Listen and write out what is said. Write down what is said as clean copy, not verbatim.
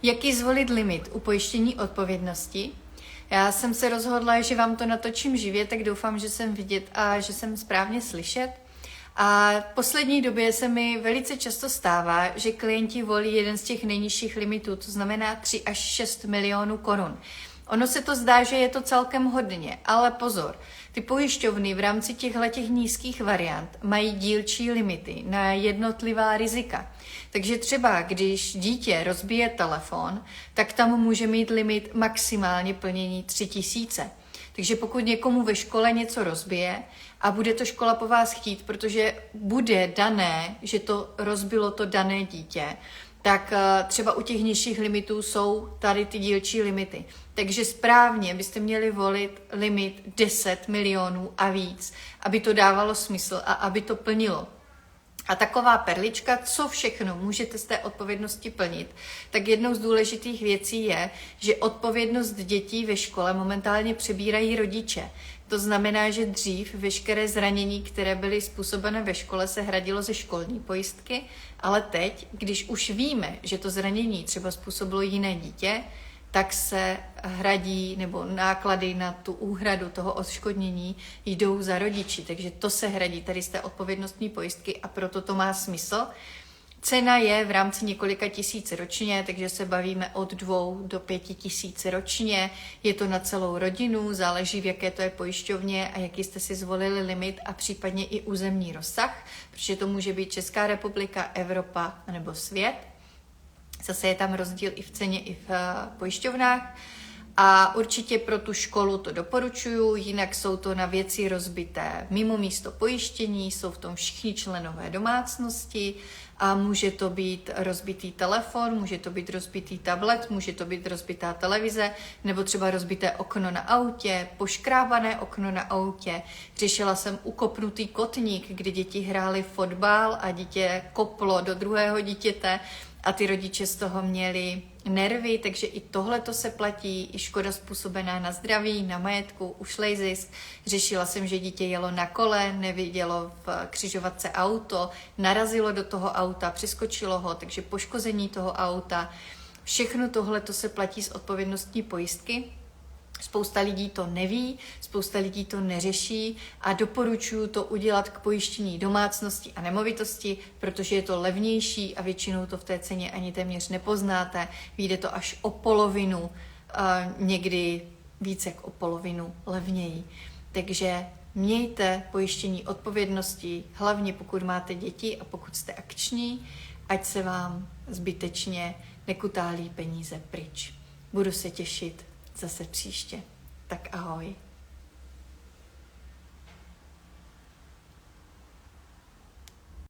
Jaký zvolit limit u pojištění odpovědnosti? Já jsem se rozhodla, že vám to natočím živě, tak doufám, že jsem vidět a že jsem správně slyšet. A v poslední době se mi velice často stává, že klienti volí jeden z těch nejnižších limitů, to znamená 3 až 6 milionů korun. Ono se to zdá, že je to celkem hodně, ale pozor, ty pojišťovny v rámci těchto nízkých variant mají dílčí limity na jednotlivá rizika. Takže třeba, když dítě rozbije telefon, tak tam může mít limit maximálně plnění 3000. Takže pokud někomu ve škole něco rozbije a bude to škola po vás chtít, protože bude dané, že to rozbilo to dané dítě, tak třeba u těch nižších limitů jsou tady ty dílčí limity. Takže správně byste měli volit limit 10 milionů a víc, aby to dávalo smysl a aby to plnilo. A taková perlička, co všechno můžete z té odpovědnosti plnit, tak jednou z důležitých věcí je, že odpovědnost dětí ve škole momentálně přebírají rodiče. To znamená, že dřív veškeré zranění, které byly způsobené ve škole, se hradilo ze školní pojistky, ale teď, když už víme, že to zranění třeba způsobilo jiné dítě, tak se hradí, nebo náklady na tu úhradu toho odškodnění jdou za rodiči. Takže to se hradí tady z té odpovědnostní pojistky a proto to má smysl. Cena je v rámci několika tisíc ročně, takže se bavíme od 2 do 5 tisíc ročně. Je to na celou rodinu, záleží v jaké to je pojišťovně a jaký jste si zvolili limit a případně i územní rozsah, protože to může být Česká republika, Evropa nebo svět. Zase je tam rozdíl i v ceně, i v pojišťovnách. A určitě pro tu školu to doporučuju, jinak jsou to na věci rozbité mimo místo pojištění, jsou v tom všichni členové domácnosti a může to být rozbitý telefon, může to být rozbitý tablet, může to být rozbitá televize, nebo třeba rozbité okno na autě, poškrábané okno na autě. Řešila jsem ukopnutý kotník, kdy děti hrály fotbal a dítě koplo do druhého dítěte, a ty rodiče z toho měli nervy, takže i tohleto se platí, i škoda způsobená na zdraví, na majetku, ušlej zisk. Řešila jsem, že dítě jelo na kole, nevidělo v křižovatce auto, narazilo do toho auta, přeskočilo ho, takže poškození toho auta. Všechno tohleto se platí z odpovědnostní pojistky. Spousta lidí to neví, spousta lidí to neřeší a doporučuji to udělat k pojištění domácnosti a nemovitosti, protože je to levnější a většinou to v té ceně ani téměř nepoznáte. Vyjde to až o polovinu, někdy více jak o polovinu levněji. Takže mějte pojištění odpovědnosti, hlavně pokud máte děti a pokud jste akční, ať se vám zbytečně nekutálí peníze pryč. Budu se těšit zase příště. Tak ahoj.